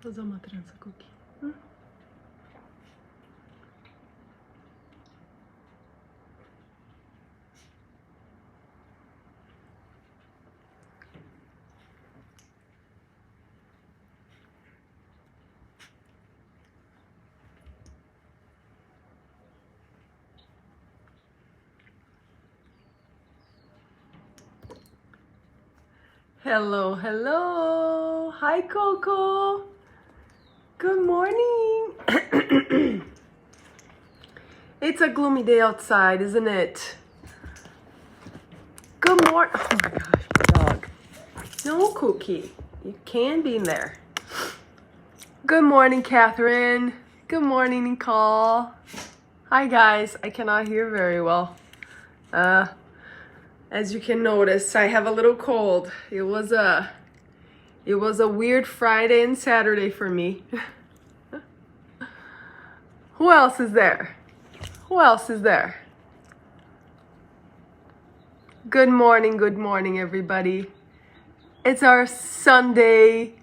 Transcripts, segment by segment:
Fazer uma trança cookie. Hello, hello. Hi, Coco. Good morning. It's a gloomy day outside, isn't it? Good morning. Oh my gosh, my dog. No, Cookie. You can be in there. Good morning, Catherine. Good morning, Nicole. Hi, guys. I cannot hear very well. As you can notice, I have a little cold. It was a weird Friday and Saturday for me. Who else is there? Who else is there? Good morning, everybody. It's our Sunday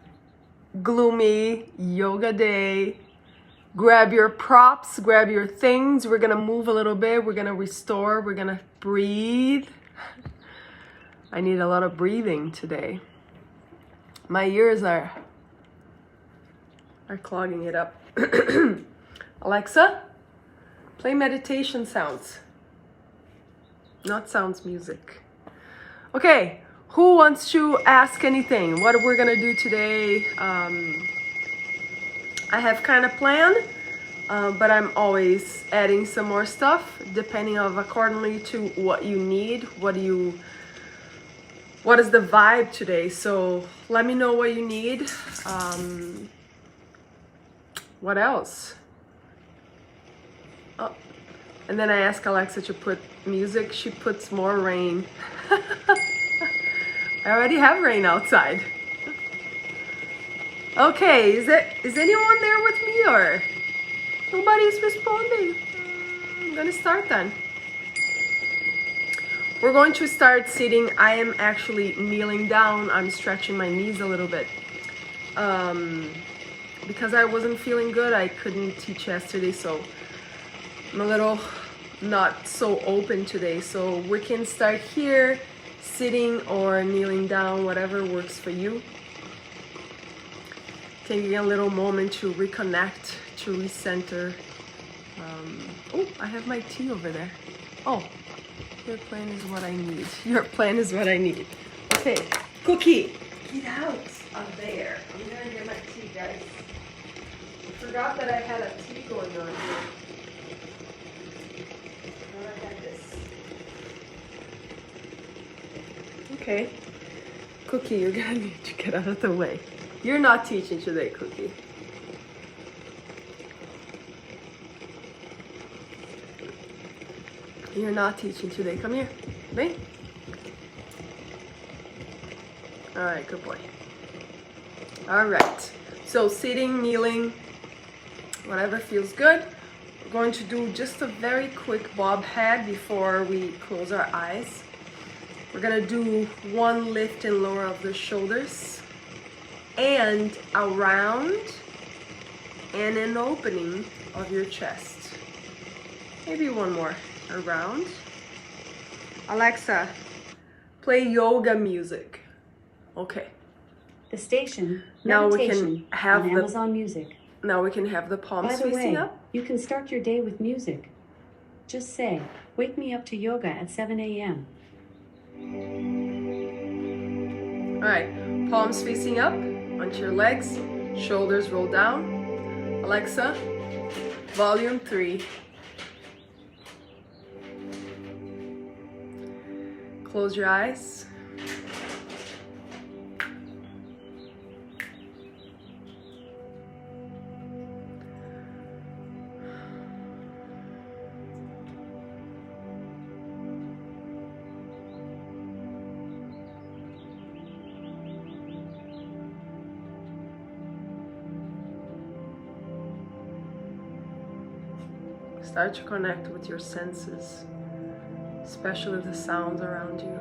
gloomy yoga day. Grab your props, grab your things. We're gonna move a little bit. We're gonna restore. We're gonna breathe. I need a lot of breathing today. My ears are clogging it up. Alexa, play meditation sounds. Not sounds, music. Okay, who wants to ask anything? What we're gonna do today? I have kind of planned, but I'm always adding some more stuff depending of accordingly to what you need, what is the vibe today. So let me know what you need. What else? Oh, and then I ask Alexa to put music. She puts more rain. I already have rain outside. Okay, is anyone there with me or nobody's responding? I'm gonna start then. We're going to start sitting. I am actually kneeling down. I'm stretching my knees a little bit. Because I wasn't feeling good, I couldn't teach yesterday, so I'm a little not so open today. So we can start here, sitting or kneeling down, whatever works for you. Taking a little moment to reconnect, to recenter. Oh, I have my tea over there. Oh, your plan is what I need. Your plan is what I need. Okay, Cookie, get out of there. I'm gonna get my tea, guys. I forgot that I had a tea going on here. Thought I had this. Okay, Cookie, you're gonna need to get out of the way. You're not teaching today, Cookie. You're not teaching today. Come here. Vem. All right, good boy. All right. So sitting, kneeling, whatever feels good. We're going to do just a very quick bob head before we close our eyes. We're gonna do one lift and lower of the shoulders and around and an opening of your chest. Maybe one more. Around. Alexa, play yoga music. Okay. The station. Now we Meditation can have on the Amazon Music. Now we can have the palms By the facing way, up. you can start your day with music. Just say, "Wake me up to yoga at 7 a.m." All right, palms facing up onto your legs, shoulders roll down. Alexa, volume 3. Close your eyes. Start to connect with your senses, especially the sounds around you.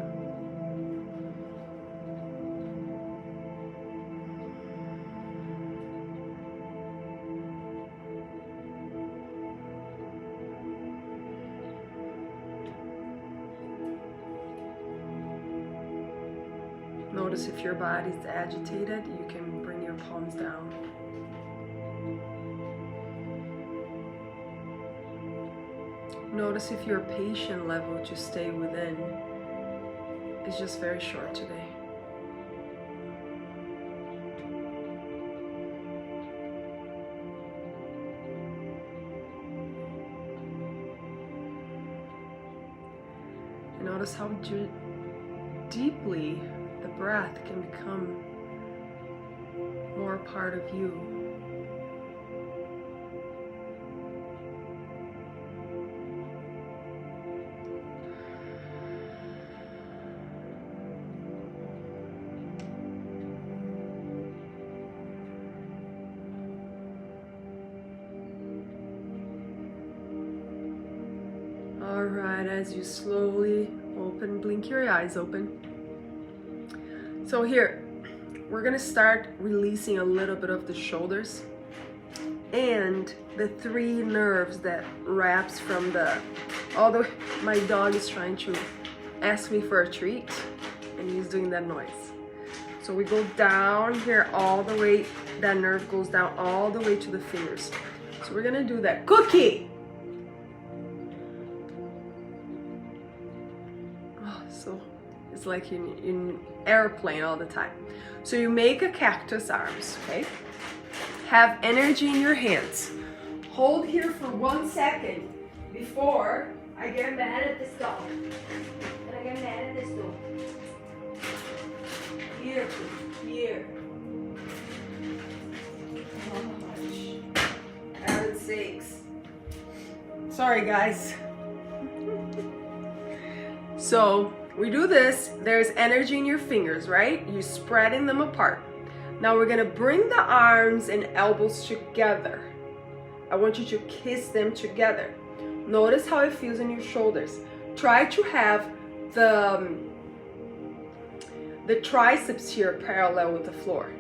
Notice if your body's agitated, you can bring your palms down. Notice if your patient level to stay within is just very short today. And notice how deeply the breath can become more a part of you. All right, as you slowly blink your eyes open. So here, we're gonna start releasing a little bit of the shoulders and the 3 nerves that wraps from my dog is trying to ask me for a treat and he's doing that noise. So we go down here all the way, that nerve goes down all the way to the fingers. So we're gonna do that. Cookie! So it's like in airplane all the time. So you make a cactus arms, okay? Have energy in your hands. Hold here for 1 second before I get mad at this dog. And I get mad at this dog. Here, here. Oh, Heaven's sakes. Sorry, guys. So we do this, there's energy in your fingers, right? You're spreading them apart. Now we're gonna bring the arms and elbows together. I want you to kiss them together. Notice how it feels in your shoulders. Try to have the triceps here parallel with the floor.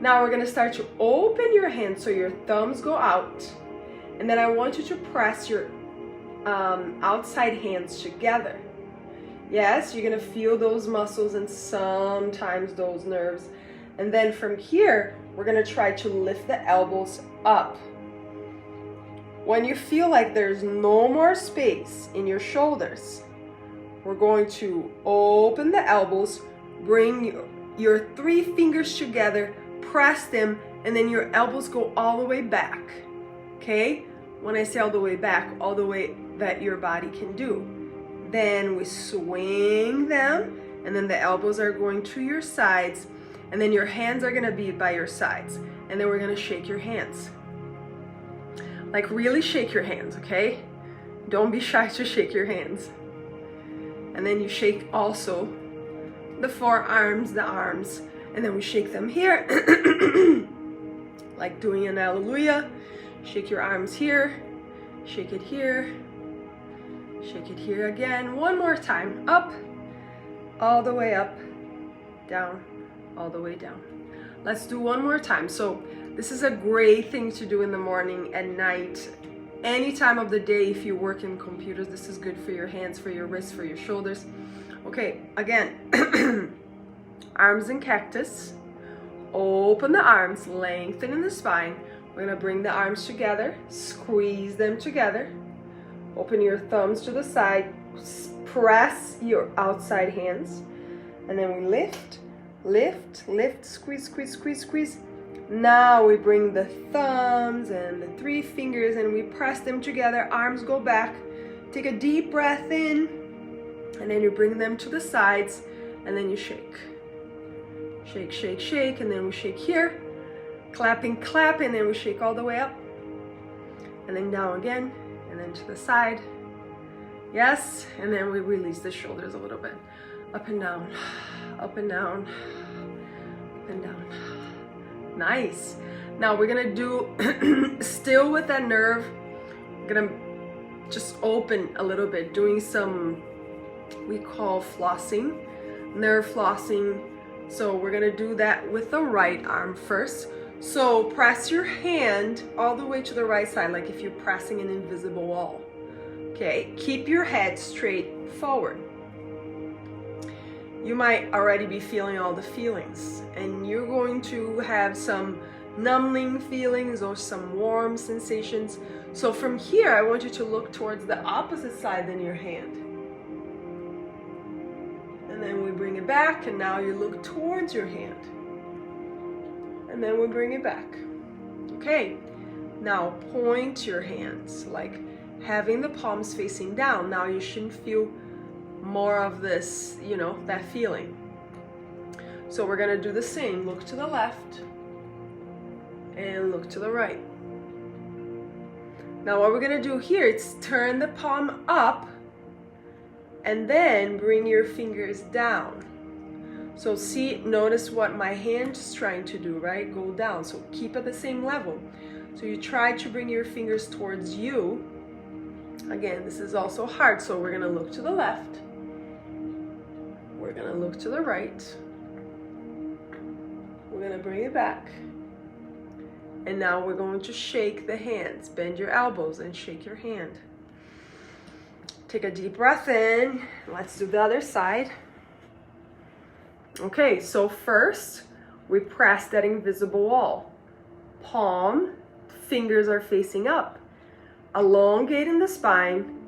Now we're gonna start to open your hands so your thumbs go out. And then I want you to press your outside hands together. Yes, you're gonna feel those muscles and sometimes those nerves. And then from here, we're gonna try to lift the elbows up. When you feel like there's no more space in your shoulders, we're going to open the elbows, bring your 3 fingers together, press them, and then your elbows go all the way back, okay? When I say all the way back, all the way that your body can do. Then we swing them, and then the elbows are going to your sides, and then your hands are gonna be by your sides. And then we're gonna shake your hands. Like really shake your hands, okay? Don't be shy to shake your hands. And then you shake also the forearms, the arms, and then we shake them here, like doing an hallelujah. Shake your arms here, shake it here, shake it here again. One more time. Up, all the way up, down, all the way down. Let's do one more time. So this is a great thing to do in the morning, at night, any time of the day. If you work in computers, this is good for your hands, for your wrists, for your shoulders. Okay, again, arms in cactus. Open the arms, lengthen in the spine. We're gonna bring the arms together, squeeze them together. Open your thumbs to the side, press your outside hands, and then we lift, lift, lift, squeeze, squeeze, squeeze, squeeze. Now we bring the thumbs and the 3 fingers and we press them together, arms go back. Take a deep breath in, and then you bring them to the sides, and then you shake. Shake, shake, shake, and then we shake here. Clapping, clap, and then we shake all the way up. And then down again, and then to the side. Yes, and then we release the shoulders a little bit. Up and down, up and down, up and down. Nice. Now we're gonna do, still with that nerve, we're gonna just open a little bit, doing some, we call flossing, nerve flossing. So we're gonna do that with the right arm first. So press your hand all the way to the right side, like if you're pressing an invisible wall. Okay, keep your head straight forward. you might already be feeling all the feelings, and you're going to have some numbing feelings or some warm sensations. So from here, I want you to look towards the opposite side than your hand. And then we bring it back, and now you look towards your hand. And then we bring it back. Okay, now point your hands, like having the palms facing down. Now you shouldn't feel more of this, you know, that feeling. So we're gonna do the same. Look to the left and look to the right. Now what we're gonna do here is turn the palm up and then bring your fingers down. So see, notice what my hand is trying to do, right? Go down, so keep at the same level. So you try to bring your fingers towards you. Again, this is also hard, so we're gonna look to the left. We're gonna look to the right. We're gonna bring it back. And now we're going to shake the hands. Bend your elbows and shake your hand. Take a deep breath in. Let's do the other side. Okay, so first, we press that invisible wall. Palm, fingers are facing up. Elongating the spine.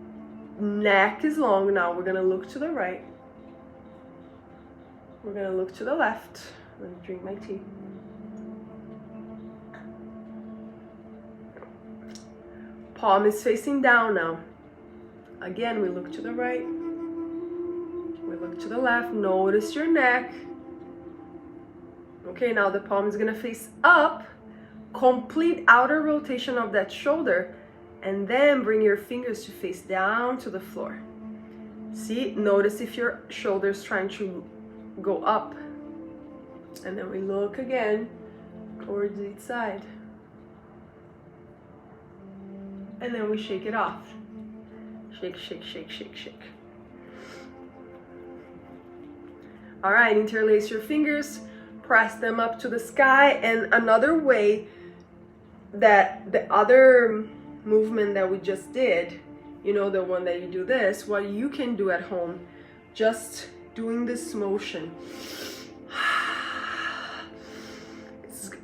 Neck is long. Now we're gonna look to the right. We're gonna look to the left. Let me drink my tea. Palm is facing down now. Again, we look to the right. We look to the left. Notice your neck. Okay, now the palm is gonna face up. Complete outer rotation of that shoulder. And then bring your fingers to face down to the floor. See, notice if your shoulder is trying to go up. And then we look again towards each side. And then we shake it off. Shake, shake, shake, shake, shake. All right, interlace your fingers, press them up to the sky. And another way that the other movement that we just did, you know, the one that you do this, what you can do at home, just doing this motion.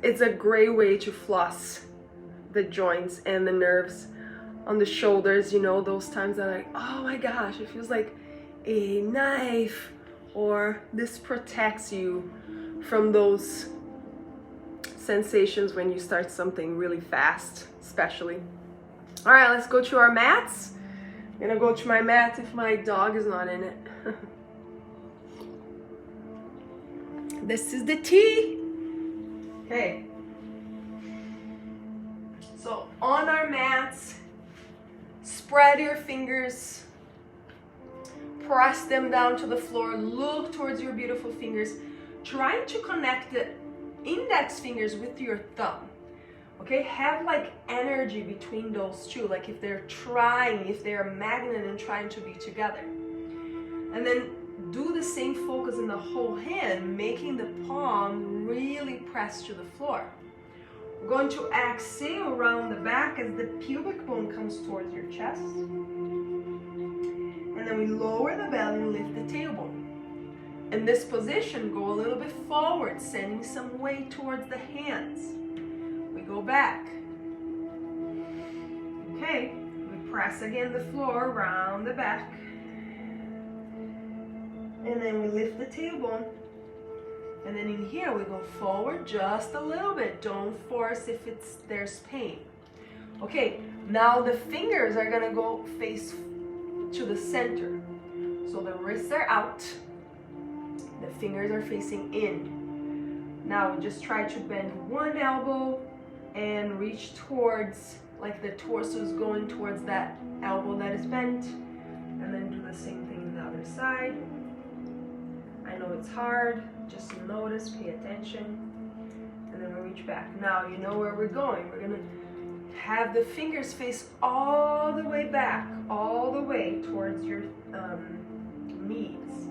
It's a great way to floss the joints and the nerves on the shoulders, you know, those times that like, oh my gosh, it feels like a knife, or this protects you from those sensations when you start something really fast, especially. All right, let's go to our mats. I'm gonna go to my mat if my dog is not in it. This is the tea. Okay. So on our mats, spread your fingers, press them down to the floor, look towards your beautiful fingers, trying to connect the index fingers with your thumb. Okay, have like energy between those two, like if they're a magnet and trying to be together. And then do the same focus in the whole hand, making the palm really press to the floor. We're going to exhale around the back as the pubic bone comes towards your chest. And then we lower the belly and lift the tailbone. In this position, go a little bit forward, sending some weight towards the hands. We go back. Okay, we press again the floor around the back. And then we lift the tailbone. And then in here we go forward just a little bit. Don't force if there's pain. Okay, now the fingers are gonna go face to the center. So the wrists are out. The fingers are facing in. Now we just try to bend one elbow and reach towards, like the torso is going towards that elbow that is bent. And then do the same thing on the other side. I know it's hard, just notice, pay attention, and then we reach back. Now you know where we're going. We're gonna have the fingers face all the way back, all the way towards your knees,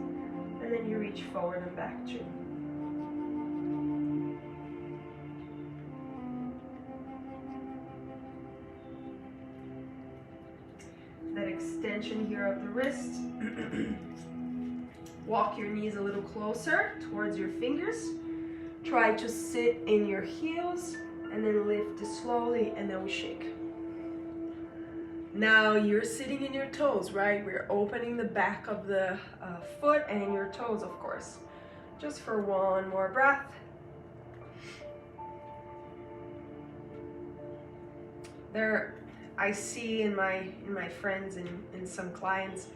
and then you reach forward and back too. That extension here of the wrist. Walk your knees a little closer towards your fingers. Try to sit in your heels and then lift it slowly, and then we shake. Now you're sitting in your toes, right? We're opening the back of the foot and your toes, of course. Just for one more breath. There, I see in my friends and in some clients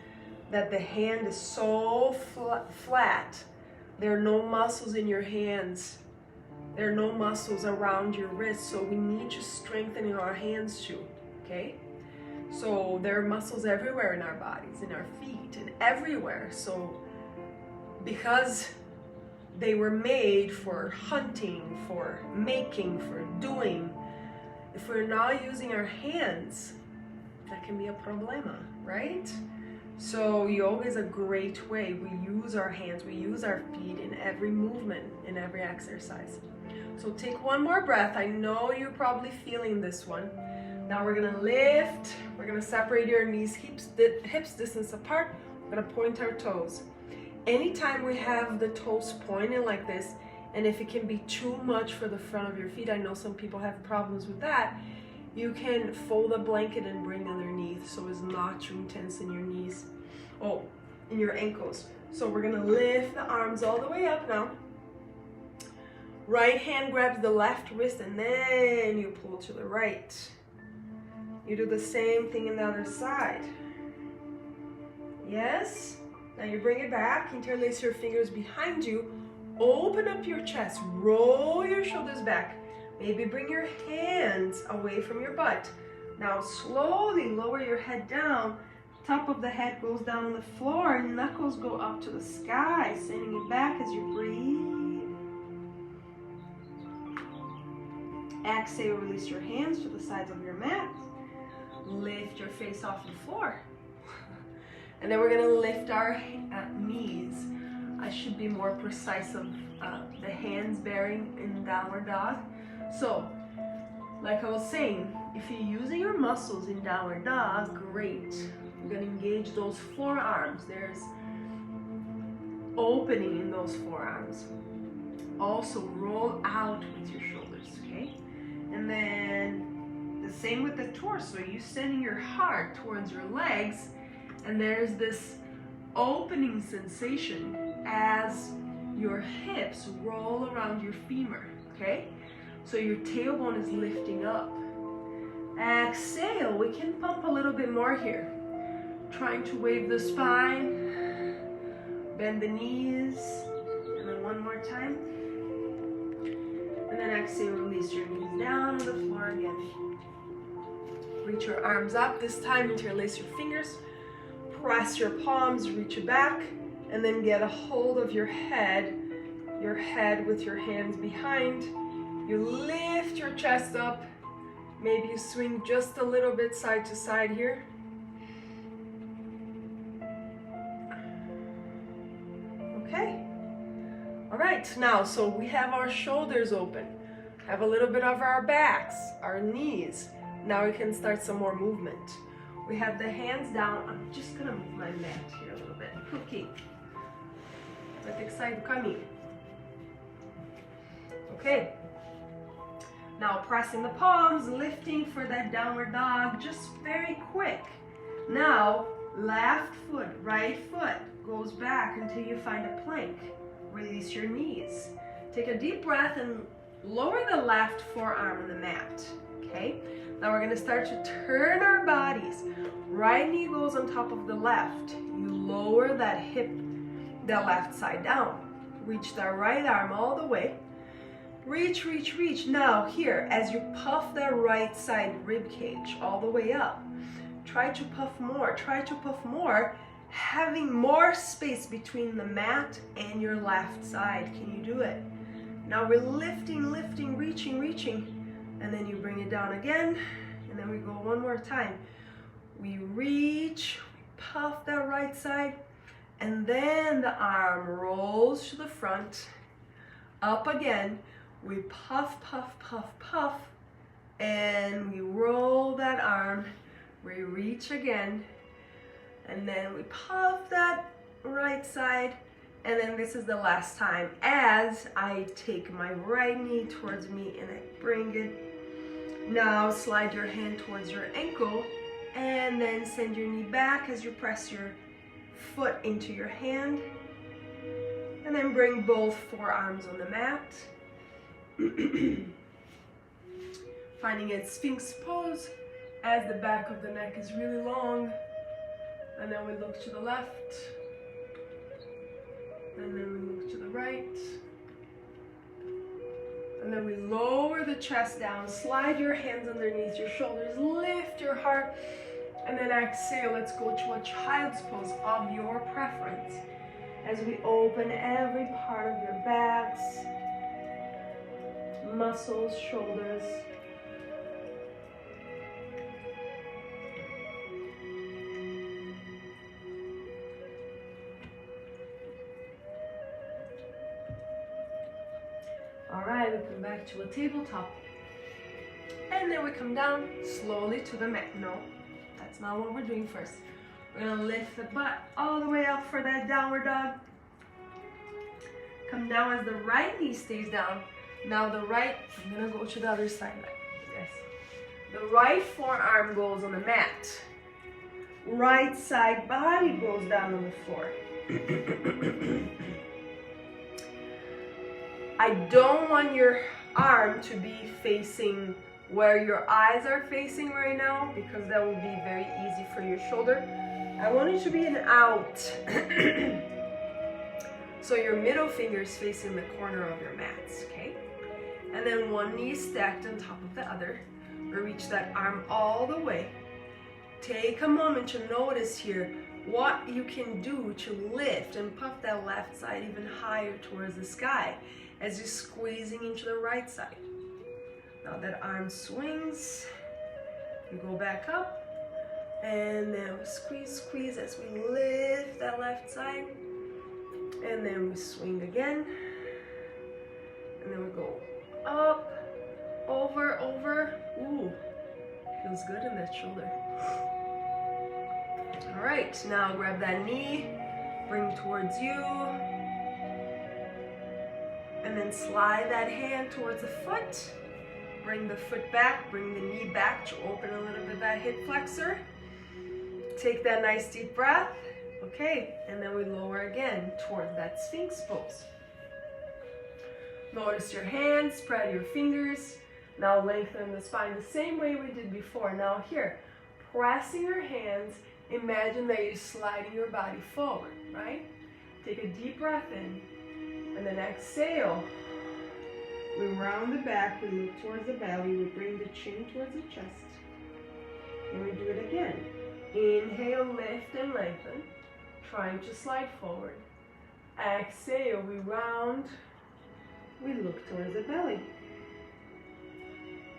that the hand is so flat. There are no muscles in your hands. There are no muscles around your wrists, so we need to strengthen in our hands too, okay? So there are muscles everywhere in our bodies, in our feet, and everywhere. So because they were made for hunting, for making, for doing, if we're not using our hands, that can be a problema, right? So yoga is a great way. We use our hands, we use our feet in every movement, in every exercise. So take one more breath. I know you're probably feeling this one. Now we're gonna lift, we're gonna separate your knees, hips distance apart. We're gonna point our toes. Anytime we have the toes pointed like this, and if it can be too much for the front of your feet, I know some people have problems with that, you can fold a blanket and bring underneath so it's not too intense in your knees. Oh, in your ankles. So we're gonna lift the arms all the way up now. Right hand grabs the left wrist and then you pull to the right. You do the same thing in the other side. Yes? Now you bring it back, interlace your fingers behind you, open up your chest, roll your shoulders back. Maybe bring your hands away from your butt. Now slowly lower your head down. Top of the head goes down on the floor, knuckles go up to the sky, sending it back as you breathe. Exhale, release your hands to the sides of your mat. Lift your face off the floor. And then we're gonna lift our knees. I should be more precise of the hands bearing in downward dog. So, like I was saying, if you're using your muscles in downward dog, great. We're gonna engage those forearms. There's opening in those forearms. Also roll out with your shoulders, okay? And then the same with the torso. You're sending your heart towards your legs, and there's this opening sensation as your hips roll around your femur, okay? So your tailbone is lifting up. Exhale, we can pump a little bit more here. Trying to wave the spine, bend the knees, and then one more time. And then exhale, release your knees down on the floor again. Reach your arms up, this time interlace your fingers, press your palms, reach it back, and then get a hold of your head with your hands behind. You lift your chest up, maybe you swing just a little bit side to side here. Okay, all right, now, so we have our shoulders open, have a little bit of our backs, our knees. Now we can start some more movement. We have the hands down. I'm just gonna move my mat here a little bit. Okay, let's excite the caminho. Okay, now pressing the palms, lifting for that downward dog, just very quick. Now, left foot, right foot goes back until you find a plank. Release your knees. Take a deep breath and lower the left forearm on the mat, okay? Now we're gonna start to turn our bodies. Right knee goes on top of the left. You lower that hip, the left side down. Reach the right arm all the way. Reach, reach, reach. Now here, as you puff the right side rib cage all the way up, try to puff more, having more space between the mat and your left side. Can you do it? Now we're lifting, lifting, reaching, reaching, and then you bring it down again, and then we go one more time. We reach, we puff that right side, and then the arm rolls to the front, up again. We puff, puff, puff, puff, and we roll that arm. We reach again, and then we puff that right side, And then this is the last time as I take my right knee towards me and I bring it. Now slide your hand towards your ankle and then send your knee back as you press your foot into your hand. And then bring both forearms on the mat. Finding a Sphinx pose as the back of the neck is really long. And then we look to the left. And then we look to the right. And then we lower the chest down. Slide your hands underneath your shoulders. Lift your heart. And then exhale. Let's go to a child's pose of your preference. As we open every part of your backs, muscles, shoulders. All right, we come back to a tabletop. And then we come down slowly to the mat. No, that's not what we're doing first. We're gonna lift the butt all the way up for that downward dog. Come down as the right knee stays down. Now the right, I'm gonna go to the other side. Yes. The right forearm goes on the mat. Right side body goes down on the floor. I don't want your arm to be facing where your eyes are facing right now because that would be very easy for your shoulder. I want it to be an out. So your middle finger is facing the corner of your mats, okay? And then one knee stacked on top of the other. We reach that arm all the way. Take a moment to notice here what you can do to lift and puff that left side even higher towards the sky as you're squeezing into the right side. Now that arm swings, you go back up. And then we squeeze, squeeze as we lift that left side. And then we swing again. And then we go up, over, over. Ooh, feels good in that shoulder. All right, now grab that knee, bring towards you. And then slide that hand towards the foot. Bring the foot back, bring the knee back to open a little bit that hip flexor. Take that nice deep breath. Okay, and then we lower again towards that Sphinx pose. Notice your hands, spread your fingers. Now lengthen the spine the same way we did before. Now here, pressing your hands, imagine that you're sliding your body forward, right? Take a deep breath in, and then exhale. We round the back, we look towards the belly, we bring the chin towards the chest. And we do it again. Inhale, lift and lengthen, trying to slide forward. Exhale, we round, we look towards the belly.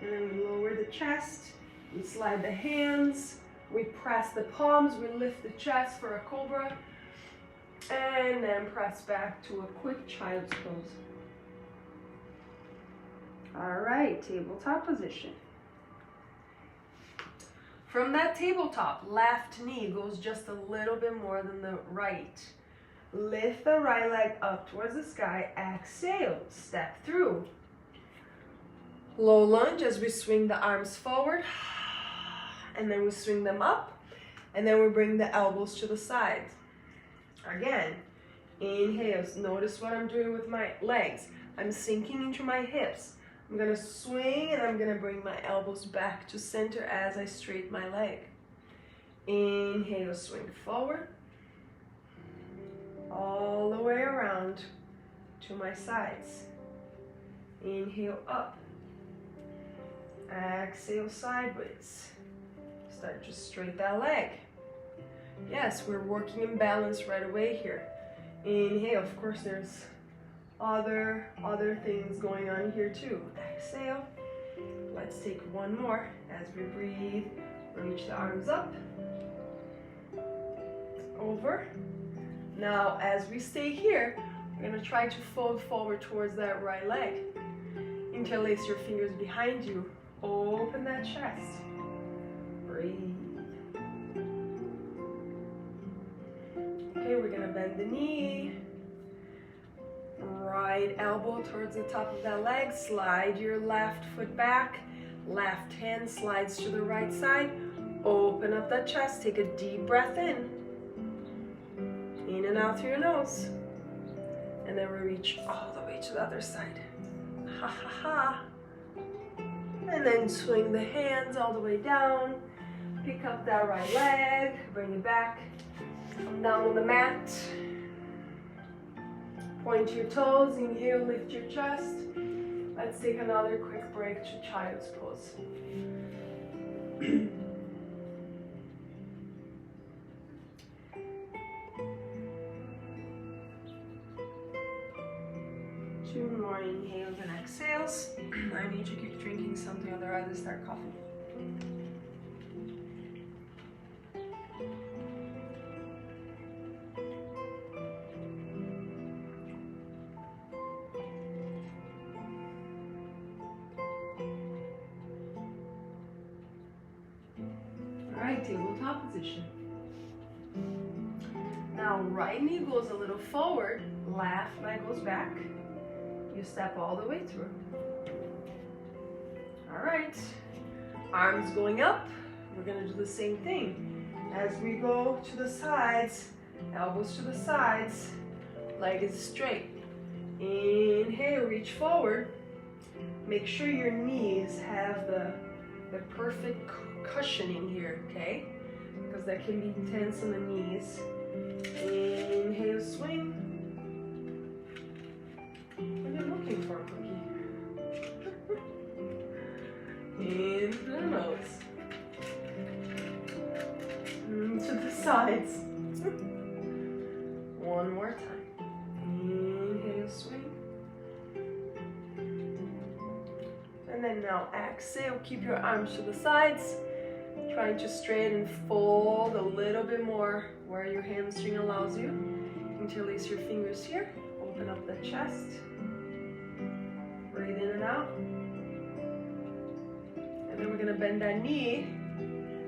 And then we lower the chest, we slide the hands, we press the palms, we lift the chest for a cobra, and then press back to a quick child's pose. All right, tabletop position. From that tabletop, left knee goes just a little bit more than the right. Lift the right leg up towards the sky. Exhale, step through. Low lunge as we swing the arms forward. And then we swing them up. And then we bring the elbows to the sides. Again, inhale. Notice what I'm doing with my legs. I'm sinking into my hips. I'm gonna swing and I'm gonna bring my elbows back to center as I straighten my leg. Inhale, swing forward. All the way around to my sides. Inhale up. Exhale sideways. Start to straighten that leg. Yes, we're working in balance right away here. Inhale, of course there's other things going on here too. Exhale. Let's take one more as we breathe. Reach the arms up. Over. Now as we stay here, we're going to try to fold forward towards that right leg. Interlace your fingers behind you. Open that chest. Breathe. Okay, we're going to bend the knee. right elbow towards the top of that leg, slide your left foot back, left hand slides to the right side, open up that chest, take a deep breath in and out through your nose, and then we reach all the way to the other side, ha ha ha, and then swing the hands all the way down, pick up that right leg, bring it back, come down on the mat, point your toes, inhale, lift your chest. Let's take another quick break to child's pose. 2 more inhales and exhales. I need to keep drinking something, otherwise I start coughing. Alright, tabletop position. Now right knee goes a little forward, left leg goes back. You step all the way through. Alright, arms going up. We're gonna do the same thing. As we go to the sides, elbows to the sides, leg is straight. Inhale, reach forward. Make sure your knees have the perfect cushioning here, okay? Because that can be tense in the knees. Inhale, swing. What are you looking for, Cookie? In the nose. To the sides. One more time. Inhale, swing. And then now exhale, keep your arms to the sides. Trying to straighten and fold a little bit more where your hamstring allows you. Interlace your fingers here. Open up the chest. Breathe in and out. And then we're gonna bend that knee,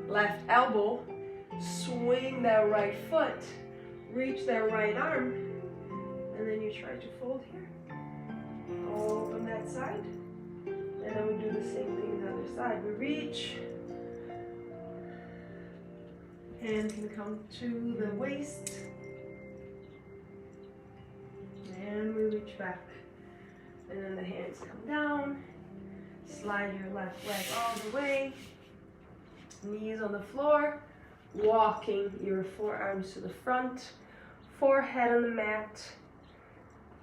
left elbow, swing that right foot, reach that right arm, and then you try to fold here. Open that side. And then we do the same thing on the other side. We reach, hand can come to the waist, and we reach back. And then the hands come down, slide your left leg all the way, knees on the floor, walking your forearms to the front, forehead on the mat,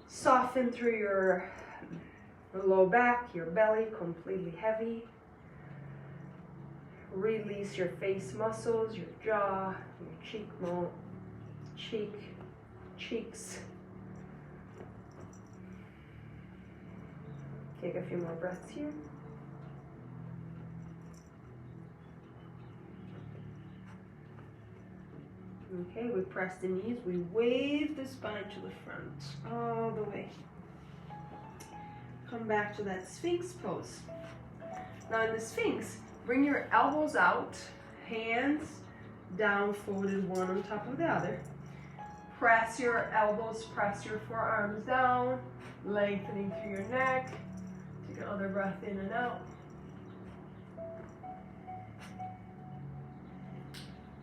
soften through your low back, your belly completely heavy. Release your face muscles, your jaw, your cheeks. Take a few more breaths here. Okay, we press the knees, we wave the spine to the front, all the way. Come back to that Sphinx pose. Now in the Sphinx, bring your elbows out, hands down folded one on top of the other. Press your elbows, press your forearms down, lengthening through your neck. Take another breath in and out.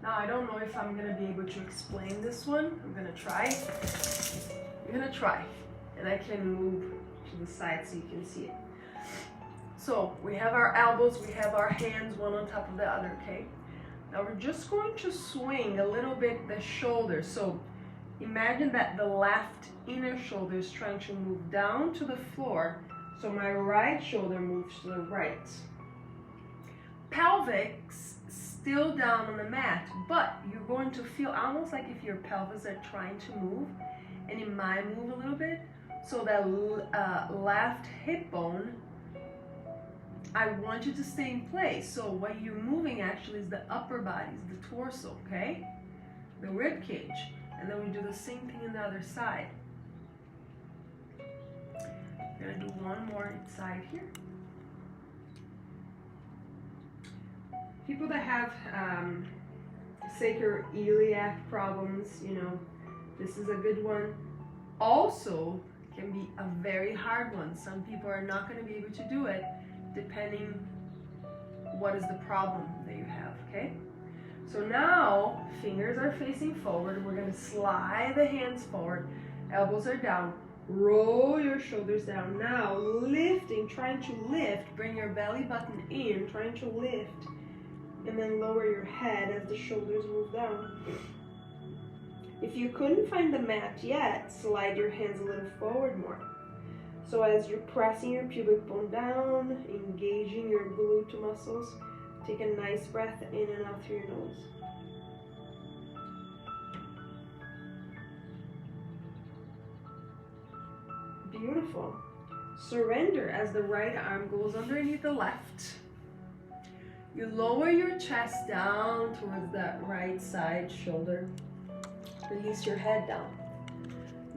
Now I don't know if I'm gonna be able to explain this one. I'm gonna try. And I can move to the side so you can see it. So we have our elbows, we have our hands, one on top of the other, okay? Now we're just going to swing a little bit the shoulders. So imagine that the left inner shoulder is trying to move down to the floor. So my right shoulder moves to the right. Pelvis still down on the mat, but you're going to feel almost like if your pelvis are trying to move, and it might move a little bit. So that left hip bone, I want you to stay in place. So what you're moving actually is the upper body, is the torso, okay? The rib cage. And then we do the same thing on the other side. I'm gonna do one more side here. People that have sacroiliac problems, you know, this is a good one. Also, can be a very hard one. Some people are not going to be able to do it depending what is the problem that you have, okay? So now, fingers are facing forward. We're going to slide the hands forward. Elbows are down. Roll your shoulders down. Now, lifting, trying to lift. Bring your belly button in, trying to lift. And then lower your head as the shoulders move down. If you couldn't find the mat yet, slide your hands a little forward more. So as you're pressing your pubic bone down, engaging your glute muscles, take a nice breath in and out through your nose. Beautiful. Surrender as the right arm goes underneath the left. You lower your chest down towards that right side shoulder. Release your head down.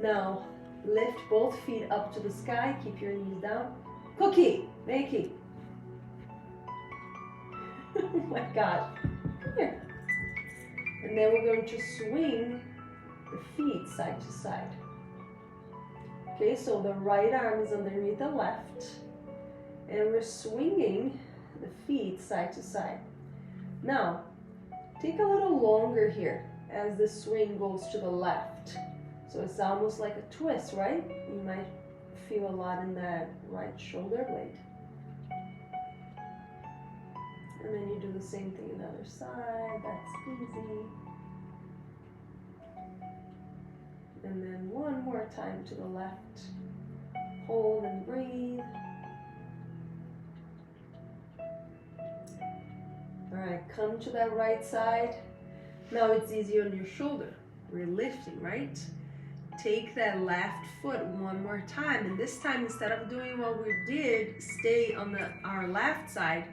Now, lift both feet up to the sky. Keep your knees down. Cookie, Makey. Oh my God. Come here. And then we're going to swing the feet side to side. Okay, so the right arm is underneath the left. And we're swinging the feet side to side. Now, take a little longer here as the swing goes to the left. So it's almost like a twist, right? You might feel a lot in that right shoulder blade. And then you do the same thing on the other side. That's easy. And then one more time to the left. Hold and breathe. All right, come to that right side. Now it's easy on your shoulder. We're lifting, right? Take that left foot one more time. And this time, instead of doing what we did, stay on our left side,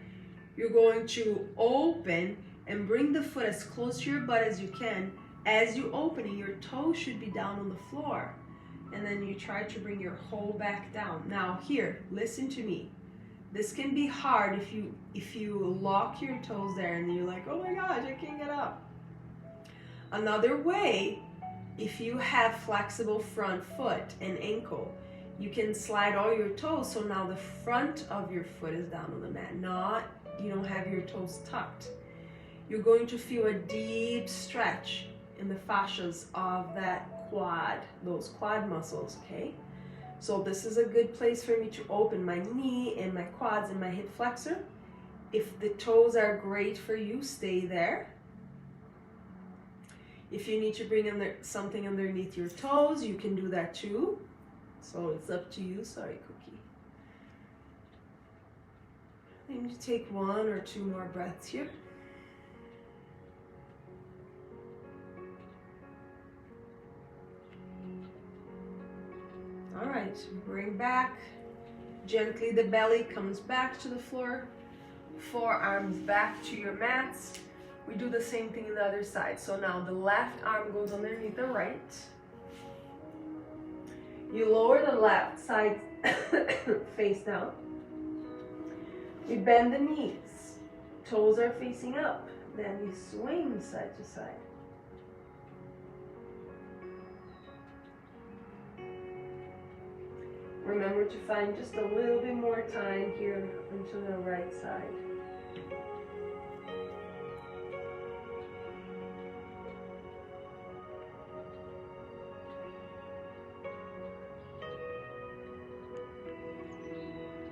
you're going to open and bring the foot as close to your butt as you can. As you open, your toes should be down on the floor. And then you try to bring your whole back down. Now here, listen to me. This can be hard if you lock your toes there and you're like, oh my gosh, I can't get up. Another way, if you have flexible front foot and ankle, you can slide all your toes so now the front of your foot is down on the mat, you don't have your toes tucked. You're going to feel a deep stretch in the fascias of that quad, those quad muscles, okay? So this is a good place for me to open my knee and my quads and my hip flexor. If the toes are great for you, stay there. If you need to bring something underneath your toes, you can do that too. So it's up to you. Sorry, Cookie. I need to take 1 or 2 more breaths here. All right, bring back. Gently the belly comes back to the floor. Forearms back to your mats. We do the same thing on the other side. So now the left arm goes underneath the right. You lower the left side face down. We bend the knees. Toes are facing up. Then we swing side to side. Remember to find just a little bit more time here onto the right side.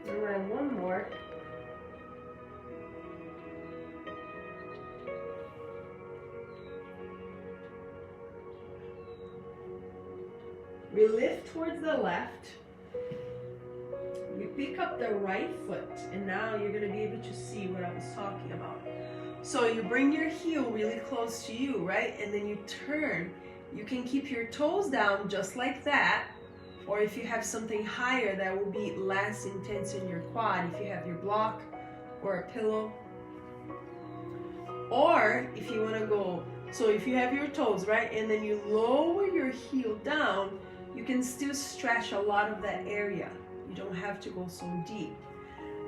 All right, one more. We lift towards the left. You pick up the right foot, and now you're going to be able to see what I was talking about. So you bring your heel really close to you, right? And then you turn. You can keep your toes down just like that. Or if you have something higher, that will be less intense in your quad. If you have your block or a pillow. Or if you want to go, so if you have your toes, right? And then you lower your heel down, you can still stretch a lot of that area. You don't have to go so deep.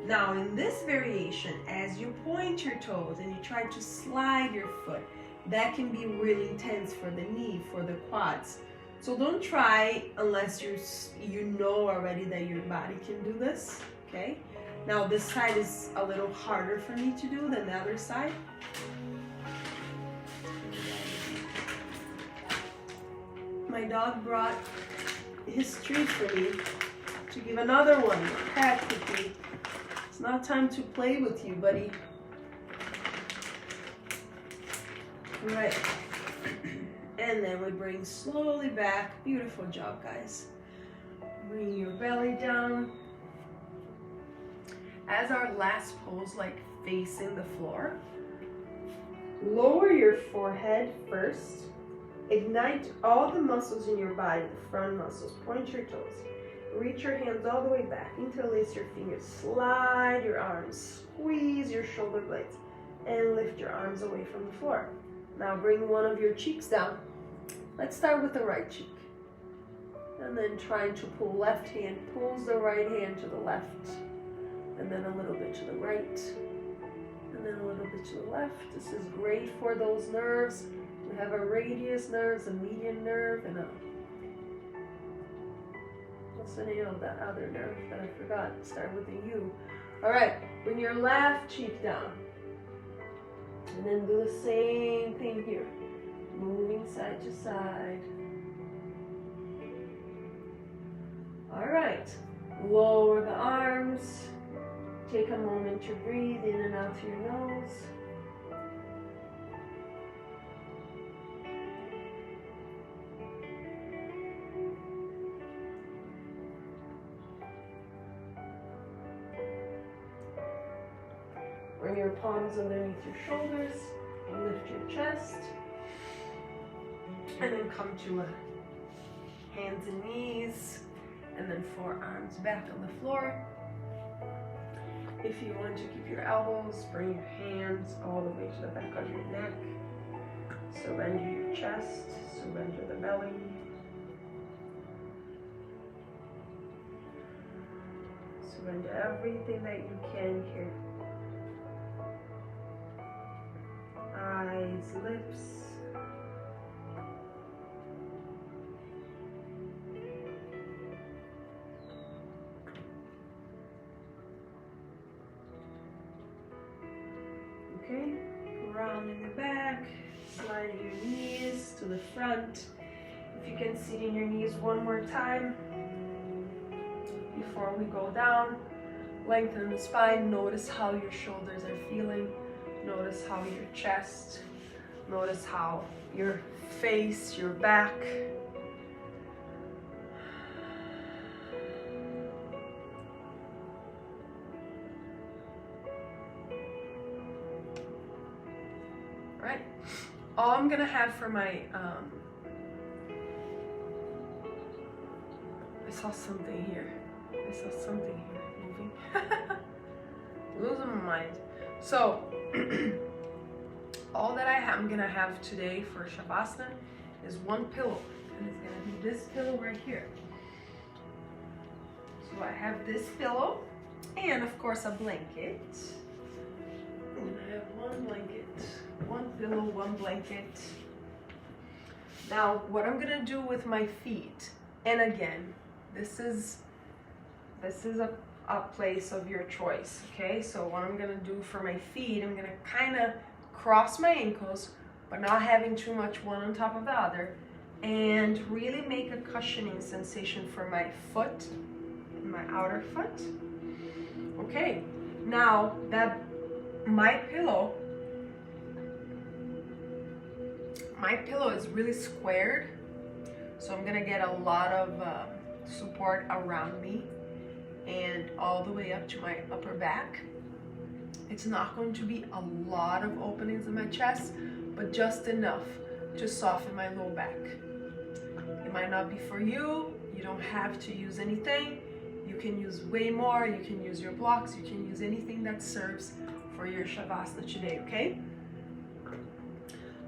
Now in this variation, as you point your toes and you try to slide your foot, that can be really intense for the knee, for the quads. So don't try unless you know already that your body can do this, okay? Now this side is a little harder for me to do than the other side. My dog brought his treat for me to give another one, cat cookie. It's not time to play with you, buddy. All right. And then we bring slowly back. Beautiful job, guys. Bring your belly down. As our last pose, like facing the floor, lower your forehead first. Ignite all the muscles in your body, the front muscles. Point your toes. Reach your hands all the way back. Interlace your fingers. Slide your arms. Squeeze your shoulder blades. And lift your arms away from the floor. Now bring one of your cheeks down. Let's start with the right cheek. And then trying to pull left hand. Pulls the right hand to the left. And then a little bit to the right. And then a little bit to the left. This is great for those nerves. We have a radius nerve, a median nerve, and a, what's the name of that other nerve that I forgot? Start with a U. All right, bring your left cheek down. And then do the same thing here. Moving side to side. All right, lower the arms. Take a moment to breathe in and out through your nose. Bring your palms underneath your shoulders, lift your chest, and then come to a hands and knees, and then forearms back on the floor. If you want to keep your elbows, bring your hands all the way to the back of your neck. Surrender your chest, surrender the belly. Surrender everything that you can here. Eyes, lips. Okay, round in the back, sliding your knees to the front. If you can sit in your knees one more time before we go down. Lengthen the spine, notice how your shoulders are feeling. Notice how your chest, notice how your face, your back. All right, all I'm gonna have for my, I saw something here. Moving. Losing my mind. So, all that I'm gonna have today for Shavasana is one pillow, and it's gonna be this pillow right here. So I have this pillow, and of course a blanket. And I have one blanket, one pillow, one blanket. Now, what I'm gonna do with my feet, and again, this is a place of your choice, okay? So what I'm gonna do for my feet, I'm gonna kind of cross my ankles, but not having too much one on top of the other, and really make a cushioning sensation for my foot, my outer foot. Okay, now that my pillow is really squared, so I'm gonna get a lot of support around me and all the way up to my upper back. It's not going to be a lot of openings in my chest, but just enough to soften my low back. It might not be for you. You don't have to use anything. You can use way more. You can use your blocks. You can use anything that serves for your Shavasana today, okay?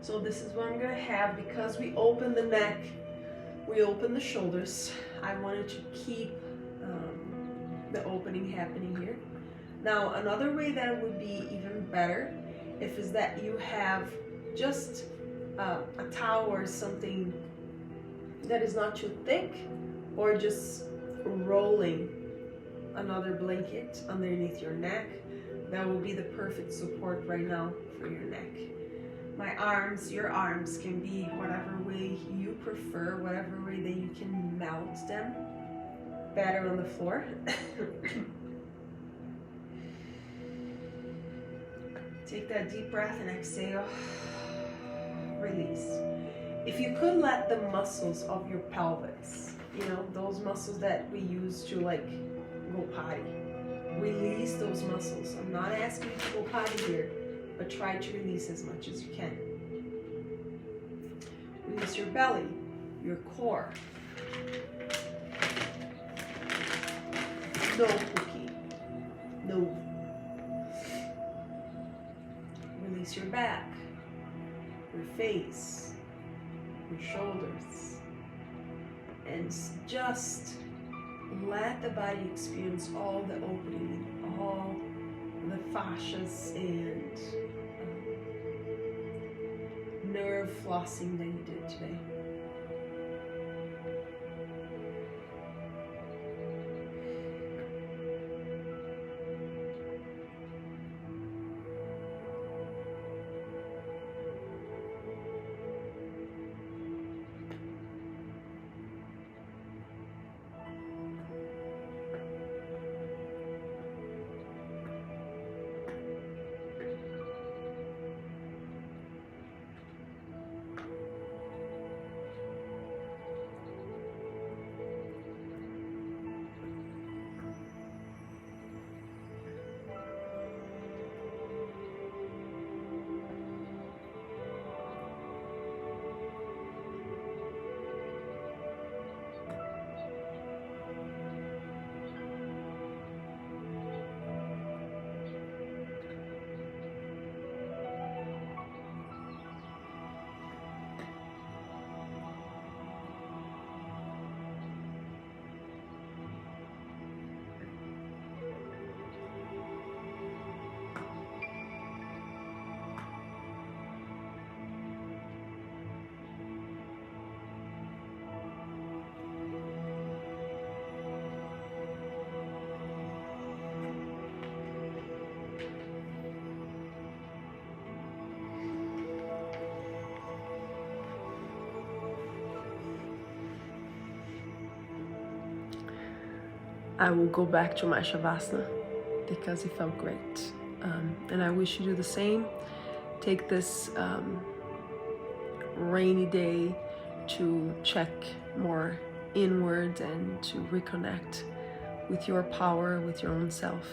So this is what I'm gonna have. Because we open the neck, we open the shoulders, I wanted to keep the opening happening here. Now, another way that would be even better is that you have just a towel or something that is not too thick, or just rolling another blanket underneath your neck. That will be the perfect support right now for your neck. My arms, your arms can be whatever way you prefer, whatever way that you can melt them better on the floor. Take that deep breath and exhale. Release. If you could let the muscles of your pelvis, you know, those muscles that we use to like go potty, release those muscles. I'm not asking you to go potty here, but try to release as much as you can. Release your belly, your core. No cookie. No. Release your back, your face, your shoulders, and just let the body experience all the opening, all the fascias and nerve flossing that you did today. I will go back to my Shavasana because it felt great. And I wish you do the same. Take this rainy day to check more inward and to reconnect with your power, with your own self.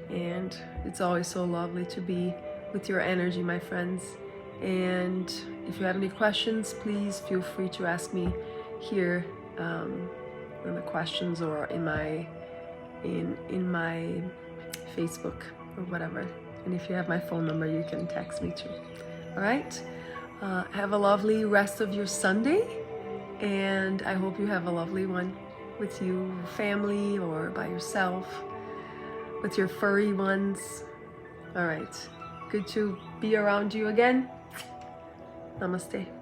And it's always so lovely to be with your energy, my friends. And if you have any questions, please feel free to ask me here in the questions or in my Facebook or whatever. And if you have my phone number, you can text me too. All right? Have a lovely rest of your Sunday, and I hope you have a lovely one with your family or by yourself, with your furry ones. All right. Good to be around you again. Namaste.